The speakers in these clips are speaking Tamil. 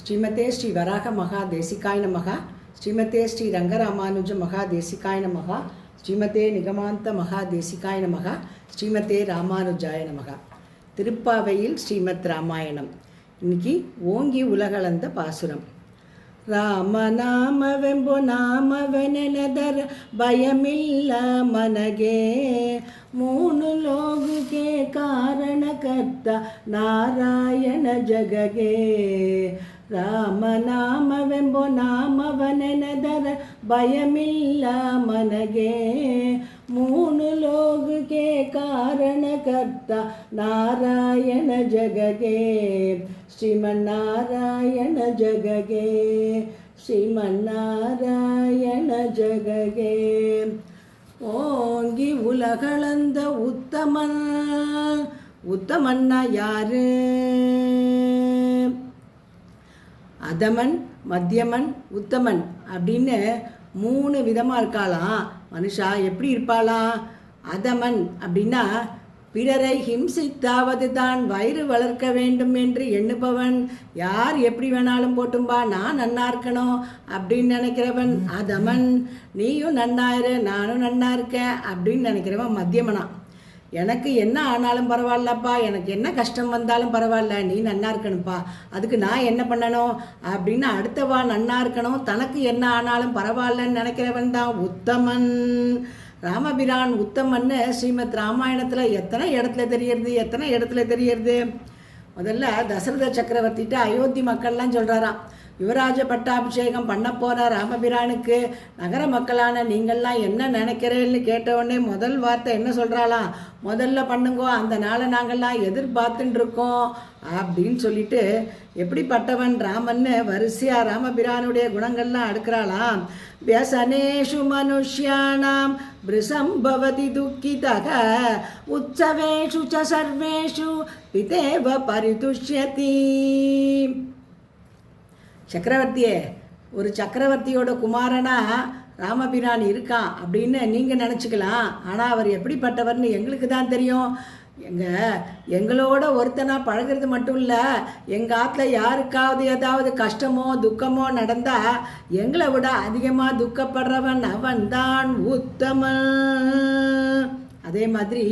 ஸ்ரீமதே ஸ்ரீ வராக மகா தேசிகாய நமகா, ஸ்ரீமதே ஸ்ரீ ரங்கராமானுஜ மகா தேசிகாய நமகா, ஸ்ரீமதே நிகமாந்த மகா தேசிகாய நமகா, ஸ்ரீமதே ராமானுஜாய நமகா. திருப்பாவையில் ஸ்ரீமத் ராமாயணம். இன்னைக்கு ஓங்கி உலகளந்த பாசுரம். ರಾಮನಾಮವೆಂಬು ನಾಮವನೆನದರ ಭಯಮಿಲ್ಲ ಮನಗೆ, ಮೂನು ಲೋಗುಗೆ ಕಾರಣಕರ್ತ ನಾರಾಯಣ ಜಗಗೆ. ರಾಮನಾಮವೆಂಬು ನಾಮವನೆನದರ ಭಯಮಿಲ್ಲ ಮನಗೆ, ಮೂನು ಲೋಗುಗೆ ಕಾರಣಕರ್ತ ನಾರಾಯಣ ಜಗಗೆ. ಶ್ರೀಮನ್ನಾರಾಯಣ ಜಗಗೆ, ಶ್ರೀಮನ್ನಾರಾಯಣ ಜಗಗೆ. ஓங்கி உலகளந்த உத்தமன், உத்தமன்னா யாரு? அதமன், மத்தியமன், உத்தமன் அப்படின்னு 3 விதமாக இருக்காளாம். மனுஷா எப்படி இருப்பாளாம்? அதமன் அப்படின்னா பிறரை ஹிம்சித்தாவது தான் வயிறு வளர்க்க வேண்டும் என்று எண்ணுபவன். யார் எப்படி வேணாலும் போட்டும்பா, நான் நன்னா இருக்கணும் அப்படின்னு நினைக்கிறவன் அதமன். நீயும் நன்னாயிரு, நானும் நன்னா இருக்கேன் அப்படின்னு நினைக்கிறவன் மத்தியமனா. எனக்கு என்ன ஆனாலும் பரவாயில்லப்பா, எனக்கு என்ன கஷ்டம் வந்தாலும் பரவாயில்ல, நீ நன்னா இருக்கணும்ப்பா, அதுக்கு நான் என்ன பண்ணணும் அப்படின்னு அடுத்தவா நன்னா இருக்கணும், தனக்கு என்ன ஆனாலும் பரவாயில்லன்னு நினைக்கிறவன் தான் உத்தமன். ராமபிரான் உத்தமன்னு ஸ்ரீமத் ராமாயணத்தில் எத்தனை இடத்துல தெரியறது. முதல்ல தசரத சக்கரவர்த்திட்ட அயோத்தி மக்கள்லாம் சொல்கிறாராம், யுவராஜ பட்டாபிஷேகம் பண்ண போகிற ராமபிரானுக்கு நகர மக்களான நீங்கள்லாம் என்ன நினைக்கிறேன்னு கேட்டவுடனே முதல் வார்த்தை என்ன சொல்கிறாளாம்? முதல்ல பண்ணுங்கோ, அந்த நாளை நாங்கள்லாம் எதிர்பார்த்துட்டு இருக்கோம் அப்படின்னு சொல்லிட்டு எப்படிப்பட்டவன் ராமன்னு வரிசையாக ராமபிரானுடைய குணங்கள்லாம் அடுக்கிறாளாம். வியசனேஷு மனுஷ்யானாம் பிருசம்பவதி துக்கிதக, உற்சவேஷு ச சர்வேஷு பிதேவ பரிதுஷ்யதி. சக்கரவர்த்தியே, ஒரு சக்கரவர்த்தியோட குமாரனா ராமபிரான் இருக்கான் அப்படின்னு நீங்கள் நினச்சிக்கலாம். ஆனால் அவர் எப்படிப்பட்டவர்னு எங்களுக்கு தான் தெரியும். எங்களோட ஒருத்தனாக பழகிறது மட்டும் இல்லை, எங்கள் ஆற்றுல யாருக்காவது ஏதாவது கஷ்டமோ துக்கமோ நடந்தால் எங்களை விட அதிகமாக துக்கப்படுறவன் அவன்தான் உத்தமன். அதே மாதிரி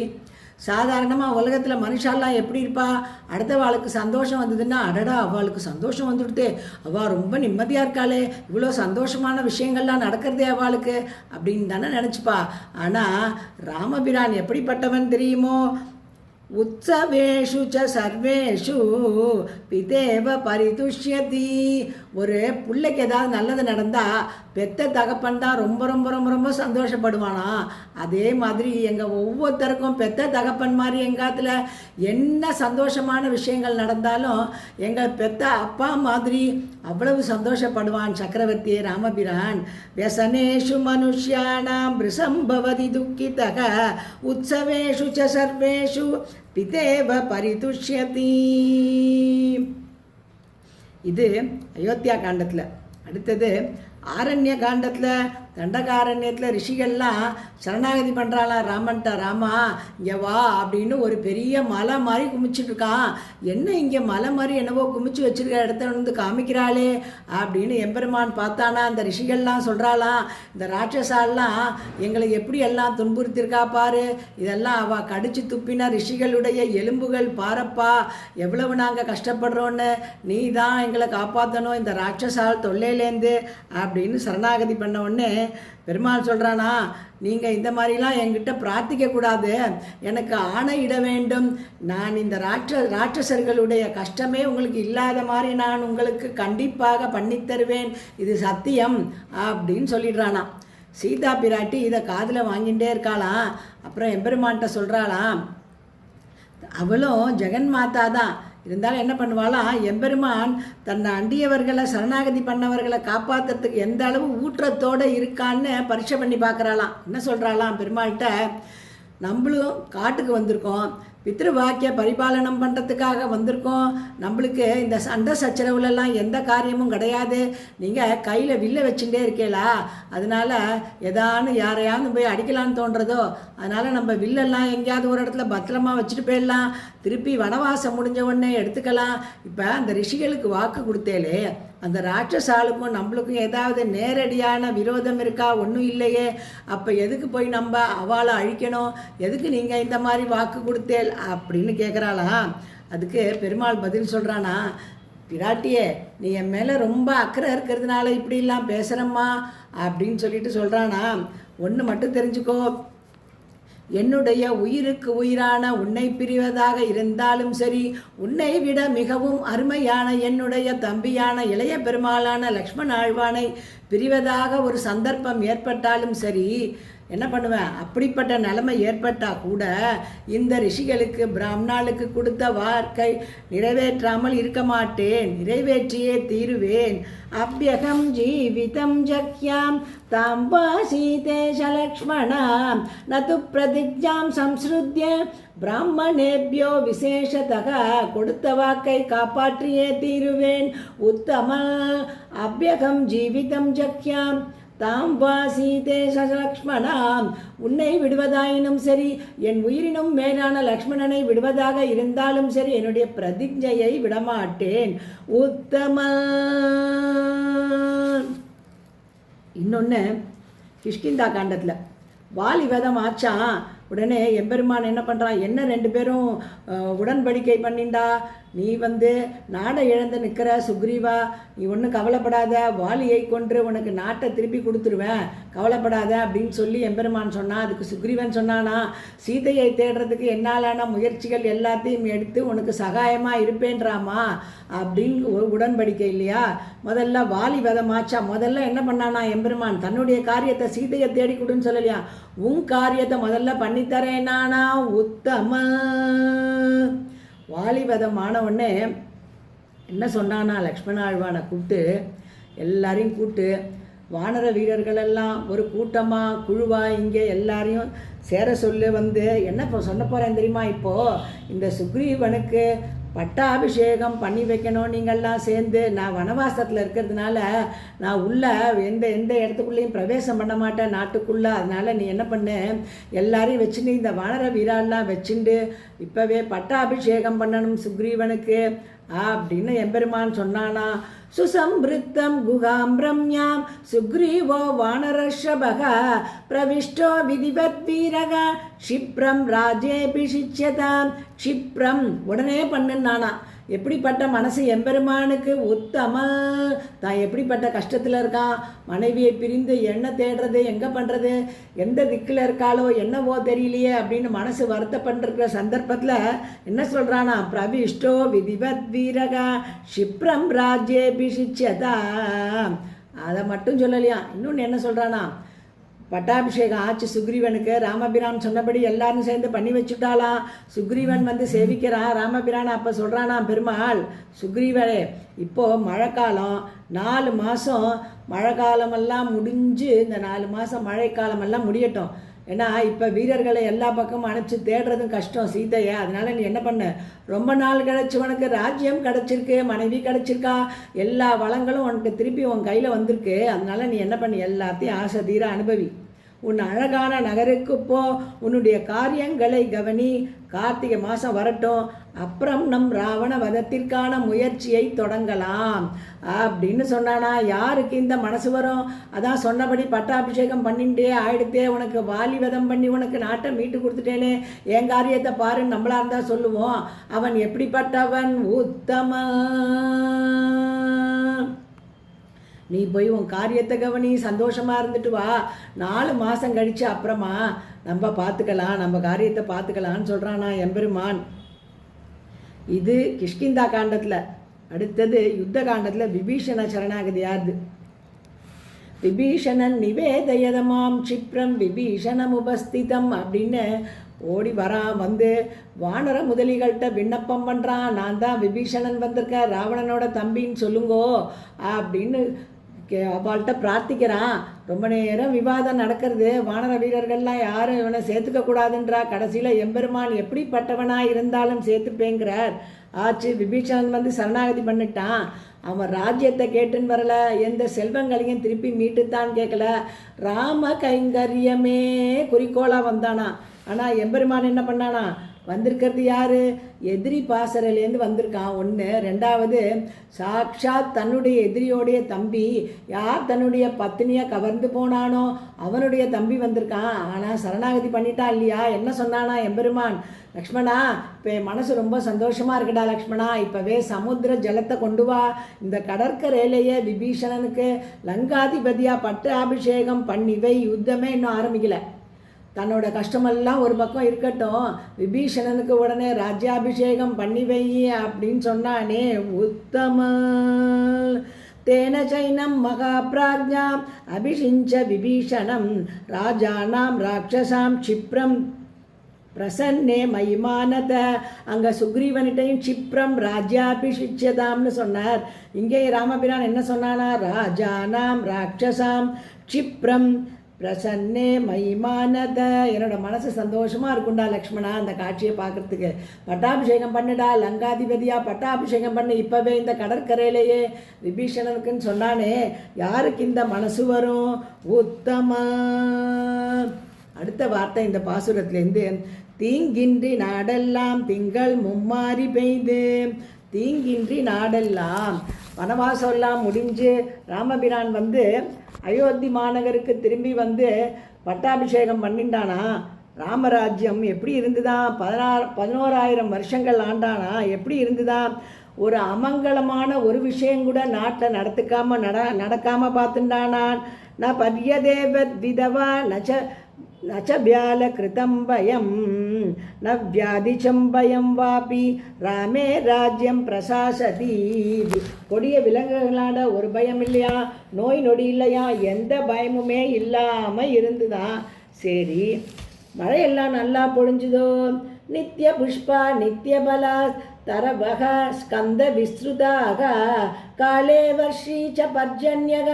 சாதாரணமாக உலகத்தில் மனுஷாலாம் எப்படி இருப்பா? அடுத்தவாளுக்கு சந்தோஷம் வந்ததுன்னா அடடா அவளுக்கு சந்தோஷம் வந்துடுதே, அவள் ரொம்ப நிம்மதியாக இருக்காளே, இவ்வளோ சந்தோஷமான விஷயங்கள்லாம் நடக்கிறதே அவளுக்கு அப்படின்னு தானே நினச்சிப்பா. ஆனால் ராமபிரான் எப்படிப்பட்டவன் தெரியுமோ? உற்சவேஷு ச சர்வேஷு பிதேவ பரிதுஷ்யதி. ஒரு பிள்ளைக்கு ஏதாவது நல்லது நடந்தால் பெத்த தகப்பன் தான் ரொம்ப ரொம்ப ரொம்ப ரொம்ப சந்தோஷப்படுவானா. அதே மாதிரி எங்கள் ஒவ்வொருத்தருக்கும் பெத்த தகப்பன் மாதிரி எங்காத்துல என்ன சந்தோஷமான விஷயங்கள் நடந்தாலும் எங்கள் பெத்த அப்பா மாதிரி அவ்வளவு சந்தோஷப்படுவான் சக்கரவர்த்தி ராமபிரான். வியசனேஷு மனுஷ்யானாம் பிருசம்பவதி துக்கிதக, உற்சவேஷு ச சர்வேஷு பிதேவ பரிதுஷ்யதி. இது அயோத்தியா காண்டத்தில். அடுத்தது ஆரண்ய காண்டத்தில், தண்டகாரண்யத்தில் ரிஷிகள்லாம் சரணாகதி பண்ணுறாளாம் ராமன்ட்ட. ராமா இங்கே வா அப்படின்னு ஒரு பெரிய மலை மாதிரி குமிச்சிட்டு இருக்கான். என்ன இங்கே மலை மாதிரி என்னவோ குமிச்சு வச்சிருக்க இடத்த வந்து காமிக்கிறாளே அப்படின்னு எம்பெருமான் பார்த்தானா. அந்த ரிஷிகள்லாம் சொல்கிறாளாம், இந்த ராட்சசாலாம் எங்களை எப்படி எல்லாம் துன்புறுத்திருக்கா பாரு, இதெல்லாம் அவள் கடிச்சு துப்பின ரிஷிகளுடைய எலும்புகள் பாரப்பா, எவ்வளவு நாங்கள் கஷ்டப்படுறோன்னு, நீ தான் எங்களை காப்பாற்றணும் இந்த ராட்சசால் தொல்லையிலேருந்து அப்படின்னு சரணாகதி பண்ண உடனே பெருமாள் சொல்கிறானா, நீங்கள் இந்த மாதிரிலாம் என்கிட்ட பிரார்த்திக்கக்கூடாது, எனக்கு ஆணையிட வேண்டும். நான் இந்த ராட்சசர்களுடைய கஷ்டமே உங்களுக்கு இல்லாத மாதிரி நான் உங்களுக்கு கண்டிப்பாக பண்ணித்தருவேன், இது சத்தியம் அப்படின்னு சொல்லிடுறானா. சீதா பிராட்டி இதை காதில் வாங்கிட்டே இருக்காளாம். அப்புறம் எம்பெருமான்கிட்ட சொல்கிறாளாம், அவளும் ஜெகன் மாதா தான், இருந்தாலும் என்ன பண்ணுவாளாம், எம்பெருமான் தன்னை அண்டியவர்களை சரணாகதி பண்ணவர்களை காப்பாற்றுறதுக்கு எந்த அளவு ஊற்றத்தோடு இருக்கான்னு பரீட்சை பண்ணி பார்க்குறாளாம். என்ன சொல்கிறாளாம் பெருமாள்கிட்ட, நம்மளும் காட்டுக்கு வந்திருக்கோம், பித்ரு வாக்கிய பரிபாலனம் பண்ணுறதுக்காக வந்திருக்கோம். நம்மளுக்கு இந்த சண்டை சச்சரவுலெல்லாம் எந்த காரியமும் கிடையாது. நீங்கள் கையில் வில்ல வச்சுட்டே இருக்கீங்களா, அதனால் எதான்னு யாரையாவது போய் அடிக்கலான்னு தோன்றதோ, அதனால் நம்ம வில்லெல்லாம் எங்கேயாவது ஒரு இடத்துல பத்திரமா வச்சுட்டு போயிடலாம், திருப்பி வனவாசம் முடிஞ்ச உடனே எடுத்துக்கலாம். இப்போ அந்த ரிஷிகளுக்கு வாக்கு கொடுத்தேலே, அந்த ராட்சசாலுக்கும் நம்மளுக்கும் ஏதாவது நேரடியான விரோதம் இருக்கா? ஒன்றும் இல்லையே. அப்போ எதுக்கு போய் நம்ம அவளை அழிக்கணும்? எதுக்கு நீங்கள் இந்த மாதிரி வாக்கு கொடுத்தேல் அப்படின்னு கேட்குறாளா? அதுக்கு பெருமாள் பதில் சொல்கிறானா, பிராட்டியே நீ என் மேலே ரொம்ப அக்கறை இருக்கிறதுனால இப்படிலாம் பேசுகிறம்மா அப்படின்னு சொல்லிட்டு சொல்கிறானா. ஒன்று மட்டும் தெரிஞ்சுக்கோ, என்னுடைய உயிருக்கு உயிரான உன்னை பிரிவதாக இருந்தாலும் சரி, உன்னை விட மிகவும் அருமையான என்னுடைய தம்பியான இளைய பெருமாளான லக்ஷ்மண ஆழ்வானை பிரிவதாக ஒரு சந்தர்ப்பம் ஏற்பட்டாலும் சரி, என்ன பண்ணுவேன்? அப்படிப்பட்ட நிலைமை ஏற்பட்டால் கூட இந்த ரிஷிகளுக்கு பிராமணாளுக்கு கொடுத்த வார்த்தை நிறைவேற்றாமல் இருக்க மாட்டேன், நிறைவேற்றியே தீருவேன். அப்யகம் ஜீவிதம் ஜக்யாம் தாம்பா சீதேஷ லக்ஷ்மணாம் நது பிரதிஜாம் சம்ஸ்ருத்ய பிராமணேபியோ விசேஷதக, கொடுத்த வாக்கை காப்பாற்றியே தீருவேன். உத்தம அப்யகம் ஜீவிதம் ஜக்யாம் தாம் வாசீதே லக்ஷ்மணாம், உன்னை விடுவதாயினும் சரி, என் உயிரினும் மேலான லக்ஷ்மணனை விடுவதாக இருந்தாலும் சரி, என்னுடைய பிரதிஜையை விடமாட்டேன். உத்தம. இன்னொன்று, கிஷ்கிந்தா காண்டத்தில் வாலி வதம் ஆச்சான். உடனே எம்பெருமான் என்ன பண்ணுறான், என்ன 2 பேரும் உடன்படிக்கை பண்ணிண்டா, நீ நாடை இழந்து நிற்கிற சுக்ரீவா, நீ ஒன்றும் கவலைப்படாத, வாலியை கொன்று உனக்கு நாட்டை திருப்பி கொடுத்துருவேன், கவலைப்படாத அப்படின்னு சொல்லி எம்பெருமான் சொன்னான். அதுக்கு சுக்ரீவன் சொன்னானா, சீதையை தேடுறதுக்கு என்னாலான முயற்சிகள் எல்லாத்தையும் எடுத்து உனக்கு சகாயமாக இருப்பேன்றாமா அப்படின்னு ஒரு உடன்படிக்கை இல்லையா? முதல்ல வாலி வதமாச்சா. முதல்ல என்ன பண்ணானா எம்பெருமான், தன்னுடைய காரியத்தை சீதையை தேடி கொடுன்னு சொல்லலையா, உன் காரியத்தை முதல்ல பண்ணித்தரேன் நானா. உத்தம. வாலிவதம் ஆன உடனே என்ன சொன்னானா, லக்ஷ்மண ஆழ்வானை கூப்பிட்டு எல்லாரையும் கூப்பிட்டு, வானர வீரர்களெல்லாம் ஒரு கூட்டமாக குழுவாக இங்கே எல்லாரையும் சேர சொல்லு. என்ன இப்போ சொல்ல போகிறேன் தெரியுமா, இப்போது இந்த சுக்ரீவனுக்கு பட்டாபிஷேகம் பண்ணி வைக்கணும். நீங்கள்லாம் சேர்ந்து, நான் வனவாசத்தில் இருக்கிறதுனால நான் உள்ளே எந்த இடத்துக்குள்ளேயும் பிரவேசம் பண்ண மாட்டேன் நாட்டுக்குள்ளே. அதனால் நீ என்ன பண்ணு, எல்லாரையும் வச்சுட்டு இந்த வானர வீராலாம் வச்சுண்டு இப்போவே பட்டாபிஷேகம் பண்ணணும் சுக்ரீவனுக்கு அப்படின்னு எம்பெருமான் சொன்னானா. சுசம்பிருத்தம் குகாம் ரம்யாம் சுக்ரீவோ வானரஷபக பிரவிஷ்டோ விதிவத் வீரக க்ஷிப்ரம் ராஜேபிஷிச்யதாம். க்ஷிப்ரம் உடனே பண்ணுனானா. எப்படிப்பட்ட மனசு எம்பெருமானுக்கு. உத்தம. தான் எப்படிப்பட்ட கஷ்டத்தில் இருக்கான், மனைவியை பிரிந்து என்ன தேடுறது, எங்கே பண்ணுறது, எந்த திக்கில் இருக்காளோ என்னவோ தெரியலையே அப்படின்னு மனசு வருத்தப்பட்டிருக்கிற சந்தர்ப்பத்தில் என்ன சொல்கிறானா, பிரவிஷ்டோ விதிவத் வீரகா க்ஷிப்ரம் ராஜ்யேபிஷிச்யதா. அதை மட்டும் சொல்லலையா, இன்னொன்று என்ன சொல்கிறானா, பட்டாபிஷேகம் ஆச்சு சுக்ரீவனுக்கு. ராமபிரான் சொன்னபடி எல்லாரும் சேர்ந்து பண்ணி வச்சுட்டாலாம். சுக்ரீவன் சேவிக்கிறான் ராமபிரான். அப்போ சொல்கிறானா பெருமாள், சுக்ரீவனே இப்போது மழைக்காலம், 4 மாதம் மழை காலமெல்லாம் முடிஞ்சு, இந்த 4 மாதம் மழைக்காலமெல்லாம் முடியட்டும். ஏன்னா இப்போ வீரர்களை எல்லா பக்கமும் அனுப்பிச்சு தேடுறதும் கஷ்டம் சீதையை. அதனால் நீ என்ன பண்ண, ரொம்ப நாள் கிடச்சி உனக்கு ராஜ்யம் கிடச்சிருக்கு, மனைவி கிடச்சிருக்கா, எல்லா வளங்களும் உனக்கு திருப்பி உன் கையில் வந்திருக்கு. அதனால் நீ என்ன பண்ணி எல்லாத்தையும் ஆசை தீர அனுபவி. உன் அழகான நகருக்கு போ, உன்னுடைய காரியங்களை கவனி. கார்த்திகை மாதம் வரட்டும், அப்புறம் நம் ராவண வதத்திற்கான முயற்சியை தொடங்கலாம் அப்படின்னு சொன்னானா. யாருக்கு இந்த மனசு வரும்? அதான் சொன்னபடி பட்டாபிஷேகம் பண்ணிட்டே ஆயிடுத்தே, உனக்கு வாலி வதம் பண்ணி உனக்கு நாட்டை மீட்டு கொடுத்துட்டேனே, என் காரியத்தை பாருன்னு நம்மளா இருந்தால் சொல்லுவோம். அவன் எப்படிப்பட்டவன்? உத்தம. நீ போய் உன் காரியத்தை கவனி, சந்தோஷமாக இருந்துட்டு வா. 4 மாதம் கழித்து அப்புறமா நம்ம பார்த்துக்கலாம், நம்ம காரியத்தை பார்த்துக்கலான்னு சொல்கிறானா எம்பெருமான். இது கிஷ்கிந்தா காண்டத்தில். அடுத்தது யுத்த காண்டத்தில் விபீஷண சரணாகதி யாருது. விபீஷணன் நிவேதயதமாம் க்ஷிப்ரம் விபீஷணம் உபஸ்திதம் அப்படின்னு ஓடி வரான். வானர முதலிகள்கிட்ட விண்ணப்பம் பண்ணுறான், நான் தான் விபீஷணன் வந்திருக்கேன், ராவணனோட தம்பின்னு சொல்லுங்கோ அப்படின்னு அவள்கிட்ட பிரார்த்திக்கிறான். ரொம்ப நேரம் விவாதம் நடக்கிறது. வானர வீரர்கள்லாம் யாரும் இவனை சேர்த்துக்கக்கூடாதுன்றா. கடைசியில் எம்பெருமான் எப்படிப்பட்டவனாக இருந்தாலும் சேர்த்துப்பேங்கிறார். ஆச்சு, விபீஷணன் வந்து சரணாகதி பண்ணிட்டான். அவன் ராஜ்யத்தை கேட்டுன்னு வரல, எந்த செல்வங்களையும் திருப்பி மீட்டுத்தான் கேட்கல. ராம கைங்கரியமே குறிக்கோளாக வந்தானா. ஆனால் எம்பெருமான் என்ன பண்ணானா, வந்திருக்கிறது யார், எதிரி பாசறையிலேருந்து வந்திருக்கான் ஒன்று. ரெண்டாவது, சாக்ஷாத் தன்னுடைய எதிரியோடைய தம்பி, யார் தன்னுடைய பத்தினியை கவர்ந்து போனானோ அவனுடைய தம்பி வந்திருக்கான். ஆனால் சரணாகதி பண்ணிட்டான் இல்லையா. என்ன சொன்னானா எம்பெருமான், லக்ஷ்மணா இப்போ என் மனசு ரொம்ப சந்தோஷமாக இருக்குடா லக்ஷ்மணா, இப்போவே சமுத்திர ஜலத்தை கொண்டு வா. இந்த கடற்கரையிலேயே விபீஷணனுக்கு லங்காதிபதியாக பட்டாபிஷேகம் பண்ணிவை. யுத்தமே இன்னும் ஆரம்பிக்கலை. தன்னோட கஷ்டமெல்லாம் ஒரு பக்கம் இருக்கட்டும், விபீஷணனுக்கு உடனே ராஜ்யாபிஷேகம் பண்ணி வை அப்படின்னு சொன்னானே. உத்தம தேன சைனம் மகாபிராஜ்ஞாம் அபிஷிஞ்ச விபீஷணம் ராஜானாம் ராட்சசாம் க்ஷிப்ரம் பிரசன்னே மயிமானத. அங்கே சுக்ரீவனிட்டையும் க்ஷிப்ரம் ராஜ்யாபிஷிச்சதாம்னு சொன்னார். இங்கே ராமபிரான் என்ன சொன்னானா, ராஜானாம் ராட்சசாம் க்ஷிப்ரம் பிரசன்னே மயிமானத. என்னோட மனசு சந்தோஷமாக இருக்குண்டா லக்ஷ்மணா அந்த காட்சியை பார்க்குறதுக்கு. பட்டாபிஷேகம் பண்ணுடா, லங்காதிபதியாக பட்டாபிஷேகம் பண்ணு இப்போவே இந்த கடற்கரையிலேயே விபீஷணனுக்குன்னு சொன்னானே. யாருக்கு இந்த மனசு வரும், உத்தமா. அடுத்த வார்த்தை இந்த பாசுரத்துலேருந்து, தீங்கின்றி நாடெல்லாம் திங்கள் மும்மாறி பெய்து. தீங்கின்றி நாடெல்லாம் வனவாசம் எல்லாம் முடிஞ்சு ராமபிரான் வந்து அயோத்தி மாநகருக்கு திரும்பி வந்து பட்டாபிஷேகம் பண்ணிட்டானா. ராமராஜ்யம் எப்படி இருந்துதான், 11,000 வருஷங்கள் ஆண்டானா. எப்படி இருந்துதான், ஒரு அமங்கலமான ஒரு விஷயம் கூட நாட்டில் நடக்காமல் பார்த்துட்டானான். ந பர்யதேவத் விதவா நச்சபியால கிருதம் பயம் ந வியாதிச்சம் பயம் வாபி ராமே ராஜ்யம் பிரசாசதி. கொடிய விலங்குகளான ஒரு பயம் இல்லையா, நோய் நொடி இல்லையா, எந்த பயமுமே இல்லாமல் இருந்துதான். சரி, மழையெல்லாம் நல்லா பொழிஞ்சுதோ. நித்திய புஷ்பா நித்திய பலா தரவக ஸ்கந்த விஸ்ருதாக காலே வர்ஷீ ச பர்ஜன்யக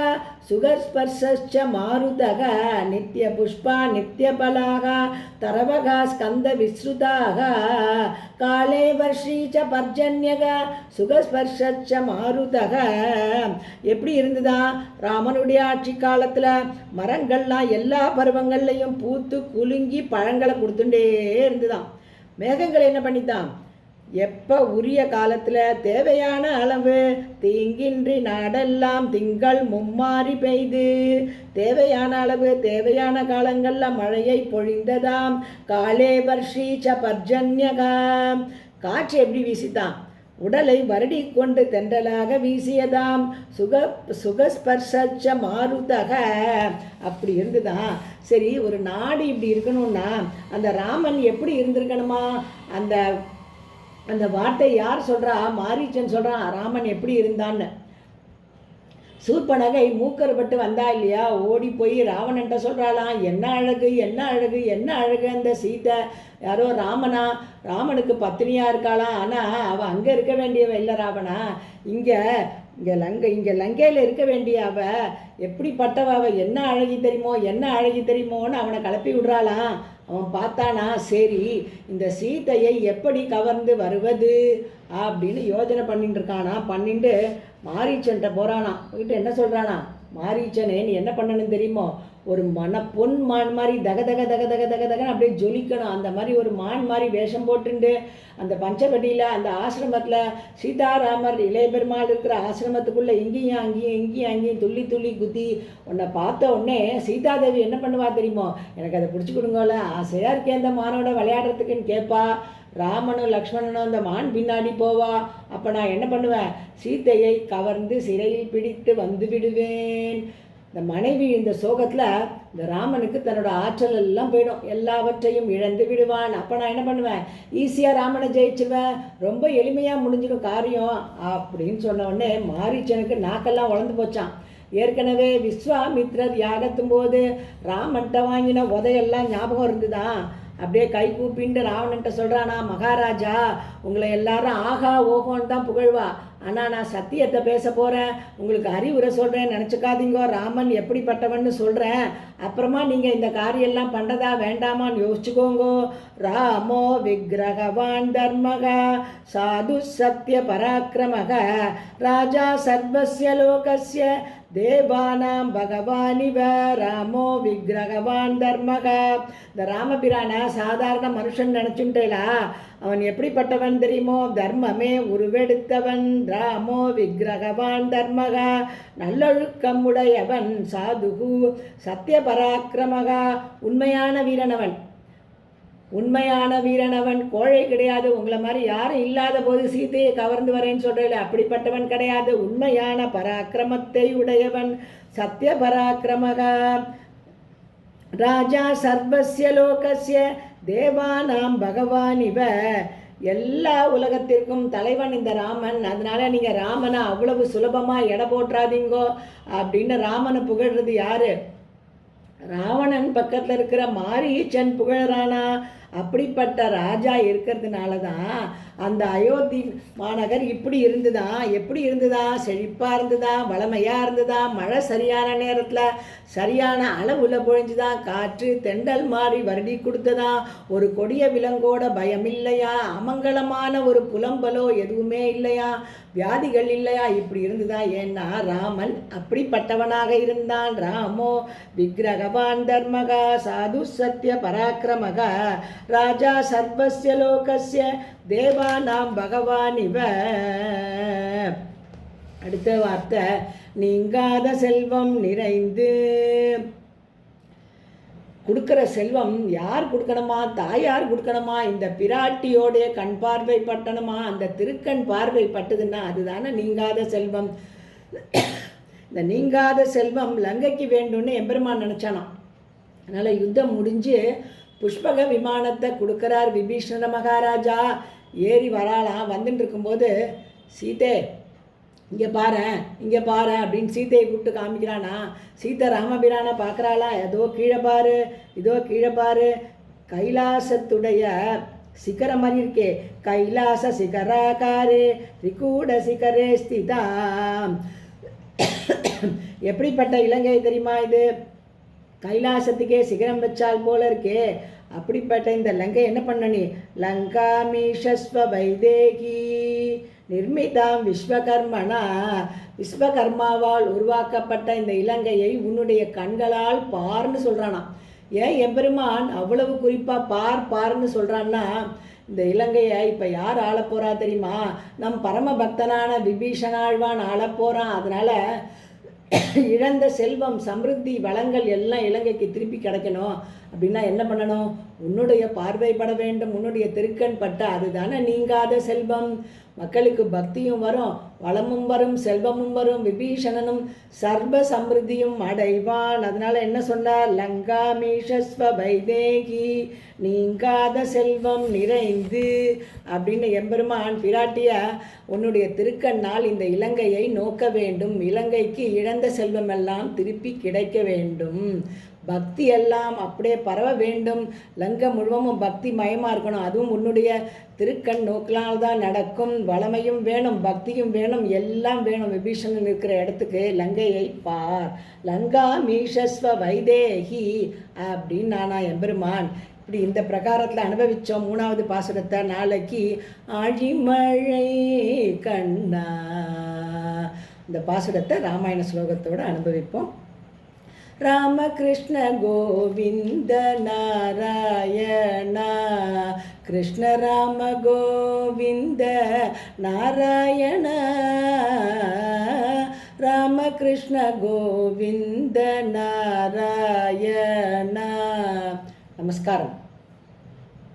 சுகஸ்பர்ஷ மாருதக. நித்திய புஷ்பா நித்திய பலாக தரவக ஸ்கந்த விஸ்ருதாக காலே வர்ஷீ ச பர்ஜன்யக சுகஸ்பர்ஷ மாருதக. எப்படி இருந்துதா, ராமனுடைய ஆட்சி காலத்தில் மரங்கள்லாம் எல்லா பருவங்கள்லையும் பூத்து குலுங்கி பழங்களை கொடுத்துட்டே இருந்துதான். மேகங்கள் என்ன பண்ணித்தான், எப்போ உரிய காலத்தில் தேவையான அளவு தீங்கின்றி நாடெல்லாம் திங்கள் மும்மாறி பெய்து. தேவையான அளவு தேவையான காலங்களில் மழையை பொழிந்ததாம். காலே வர்ஷீ ச பர்ஜன்யகாம். காற்று எப்படி வீசித்தான், உடலை வருடி கொண்டு தென்றலாக வீசியதாம். சுகஸ்பர்ஷ மாருதக. அப்படி இருந்துதான். சரி, ஒரு நாடு இப்படி இருக்கணும்னா அந்த ராமன் எப்படி இருந்திருக்கணுமா. அந்த வார்த்தை யார் சொல்கிறா, மாரீச்சன் சொல்கிறான் ராமன் எப்படி இருந்தான்னு. சூர்பனகை மூக்கறுபட்டு வந்தா இல்லையா, ஓடி போய் ராவணன்ட்ட சொல்கிறாளாம், என்ன அழகு என்ன அழகு என்ன அழகு அந்த சீதை. யாரோ ராமனுக்கு பத்தினியாக இருக்காளாம். ஆனால் அவள் அங்கே இருக்க வேண்டியவ இல்லை ராவணா, இங்கே லங்கையில் இருக்க வேண்டிய அவள் எப்படிப்பட்டவ, அவள் என்ன அழகி தெரியுமோன்னு அவனை கிளப்பி விடுறாளாம். அவன் பார்த்தானா, சரி இந்த சீதையை எப்படி கவர்ந்து வருவது அப்படின்னு யோஜனை பண்ணிட்டு இருக்கானா. பண்ணிட்டு மாரீச்சன்ட்ட போகிறானா. அவகிட்ட என்ன சொல்கிறானா, மாரீச்சனே நீ என்ன பண்ணணும்னு தெரியுமோ, ஒரு பொன் மான் மாதிரி தக தக தக தக தக தகன்னு அப்படியே ஜொலிக்கணும். அந்த மாதிரி ஒரு மான் மாதிரி வேஷம் போட்டுண்டு அந்த பஞ்சவட்டியில் அந்த ஆசிரமத்தில் சீதாராமர் இளைய பெருமாள் இருக்கிற ஆசிரமத்துக்குள்ளே இங்கேயும் அங்கேயும் துள்ளி துள்ளி குத்தி உன்னை பார்த்த உடனே சீதாதேவி என்ன பண்ணுவா தெரியுமோ, எனக்கு அதை பிடிச்சி கொடுங்கோல, ஆசையாக இருக்கேன் அந்த மானோட விளையாடுறதுக்குன்னு கேட்பா. ராமனும் லக்ஷ்மணனும் அந்த மான் பின்னாடி போவா. அப்போ நான் என்ன பண்ணுவேன், சீத்தையை கவர்ந்து சிறையில் பிடித்து வந்து விடுவேன். இந்த மனைவி இந்த சோகத்தில் இந்த ராமனுக்கு தன்னோட ஆற்றல் எல்லாம் போயிடும், எல்லாவற்றையும் இழந்து விடுவான். அப்போ நான் என்ன பண்ணுவேன், ஈஸியாக ராமனை ஜெயிச்சுவேன், ரொம்ப எளிமையாக முடிஞ்சிடும் காரியம் அப்படின்னு சொன்ன உடனே மாரீச்சனுக்கு நாக்கெல்லாம் உழந்து போச்சான். ஏற்கனவே விஸ்வாமித்ரர் யாகத்தும் போது ராமன்ட்ட வாங்கின உதையெல்லாம் ஞாபகம் இருந்துதான். அப்படியே கை கூப்பிண்டு ராவணன்ட்ட சொல்கிறானா, மகாராஜா உங்களை எல்லாரும் ஆகா ஓகோன்னு தான் புகழ்வா, ஆனால் நான் சத்தியத்தை பேச போகிறேன், உங்களுக்கு அறிவுரை சொல்கிறேன் நினச்சிக்காதீங்கோ. ராமன் எப்படிப்பட்டவன்னு சொல்கிறேன், அப்புறமா நீங்கள் இந்த காரியெல்லாம் பண்ணுறதா வேண்டாமான்னு யோசிச்சுக்கோங்கோ. ராமோ விக்கிரகவான் தர்மக சாது சத்ய பராக்கிரமக ராஜா சர்வஸ்ய லோகஸ்ய தேவானாம் பகவானிவ. ராமோ விக்கிரகவான் தர்மக. இந்த ராமபிரான சாதாரண மனுஷன் நினச்சுட்டேலா, அவன் எப்படிப்பட்டவன் தெரியுமோ? தர்மமே உருவெடுத்தவன். ராமோ விக்கிரகவான் தர்மக நல்லொழுக்கம் உடையவன். சாதுகு சத்ய பராக்கிரமக உண்மையான வீரனவன். உண்மையான வீரனவன், கோழை கிடையாது. உங்களை மாதிரி யாரும் இல்லாத போது சீதையை கவர்ந்து வரேன்னு சொல்கிறேன், அப்படிப்பட்டவன் கிடையாது. உண்மையான பராக்கிரமத்தை உடையவன். சத்ய பராக்கிரமக ராஜா சர்வஸ்ய லோகஸ்ய தேவானாம் பகவான் இவ. எல்லா உலகத்திற்கும் தலைவன் இந்த ராமன். அதனால நீங்கள் ராமனை அவ்வளவு சுலபமாக எடை போட்டுறாதீங்கோ அப்படின்னு ராமனை புகழ்றது யாரு? ராவணன் பக்கத்தில் இருக்கிற மாரீச்சன் புகழறானா? அப்படிப்பட்ட ராஜா இருக்கிறதுனால தான் அந்த அயோத்தி மாநகர் இப்படி இருந்துதா. எப்படி இருந்துதா? செழிப்பாக இருந்துதா, வளமையாக இருந்துதா, மழை சரியான நேரத்தில் சரியான அளவுல பொழிஞ்சுதான், காற்று தெண்டல் மாறி வருடி கொடுத்ததா, ஒரு கொடிய விலங்கோட பயம் இல்லையா, அமங்கலமான ஒரு புலம்பலோ எதுவுமே இல்லையா, வியாதிகள் இல்லையா, இப்படி இருந்துதா. ஏன்னா ராமன் அப்படிப்பட்டவனாக இருந்தான். ராமோ விக்கிரகவான் தர்மகா சாது சத்ய பராக்கிரமகா ராஜா சர்வஸ்ய லோகஸ்ய தேவானாம் பகவான் இவ. அடுத்த வார்த்தை நீங்காத செல்வம் நிறைந்து. கொடுக்குற செல்வம் யார் கொடுக்கணுமா? தாயார் கொடுக்கணுமா? இந்த பிராட்டியோடைய கண் பார்வை பட்டணுமா? அந்த திருக்கண் பார்வை பட்டதுன்னா அதுதானே நீங்காத செல்வம். இந்த நீங்காத செல்வம் லங்கைக்கு வேண்டும்னு எம்பெருமான் நினச்சானாம். அதனால் யுத்தம் முடிஞ்சு புஷ்பக விமானத்தை கொடுக்குறார் விபீஷண மகாராஜா. ஏறி வராலாம். வந்துட்டு இருக்கும்போது சீதே இங்கே பாரு, இங்கே பாரு அப்படின்னு சீதையை கூப்பிட்டு காமிக்கிறானா. சீதை ராமபிரானை பார்க்குறாளா. ஏதோ கீழே பாரு, இதோ கீழே பாரு, கைலாசத்துடைய சிகரம் மாதிரி இருக்கே, கைலாச சிகராகாரே திரிகூட சிகரே ஸ்திதா. எப்படிப்பட்ட இலங்கை தெரியுமா இது? கைலாசத்துக்கே சிகரம் வச்சால் போல இருக்கே. அப்படிப்பட்ட இந்த லங்கை என்ன பண்ண நீ? லங்கா மீஷஸ்வ வைதேகி நிர்மிதாம் விஸ்வகர்மனா. விஸ்வகர்மாவால் உருவாக்கப்பட்ட இந்த இலங்கையை உன்னுடைய கண்களால் பார்ன்னு சொல்கிறானா. ஏன் எம்பெருமான் அவ்வளவு குறிப்பாக பார்ன்னு சொல்கிறான்னா, இந்த இலங்கையை இப்போ யார் ஆளப்போறா தெரியுமா? நம் பரம பக்தனான விபீஷணாழ்வான் ஆளப்போகிறான். அதனால் இழந்த செல்வம், சமிருத்தி, வளங்கள் எல்லாம் இலங்கைக்கு திருப்பி கிடைக்கணும் அப்படின்னா என்ன பண்ணணும்? உன்னுடைய பார்வைப்பட வேண்டும், உன்னுடைய திருக்கண் பட்ட. அதுதானே நீங்காத செல்வம். மக்களுக்கு பக்தியும் வரும், வளமும் வரும், செல்வமும் வரும், விபீஷணனும் சர்வ சமிருத்தியும் அடைவான். அதனால என்ன சொன்னார்? லங்கா மீஷஸ்வ வைதேகி நீங்காத செல்வம் நிறைந்து அப்படின்னு எம்பெருமான் பிராட்டிய உன்னுடைய திருக்கண்ணால் இந்த இலங்கையை நோக்க வேண்டும். இலங்கைக்கு இழந்த செல்வமெல்லாம் திருப்பி கிடைக்க வேண்டும். பக்தி எல்லாம் அப்படியே பரவ வேண்டும். லங்கை முழுவதும் பக்தி மயமாக இருக்கணும். அதுவும் உன்னுடைய திருக்கண் நோக்கினால் தான் நடக்கும். வளமையும் வேணும், பக்தியும் வேணும், எல்லாம் வேணும். விபீஷணன் இருக்கிற இடத்துக்கு லங்கையை பார். லங்கா மீஷஸ்வ வைதேகி அப்படின்னு நானா எம்பெருமான் இப்படி இந்த பிரகாரத்தில் அனுபவித்தோம். மூணாவது பாசுரத்தை நாளைக்கு ஆழிமழை கண்ணா இந்த பாசுரத்தை ராமாயண ஸ்லோகத்தோடு அனுபவிப்போம். ராமகிருஷ்ண கோவிந்த நாராயணா கிருஷ்ண ராம கோவிந்த நாராயண ராமகிருஷ்ண கோவிந்த நாராயண. நமஸ்காரம்.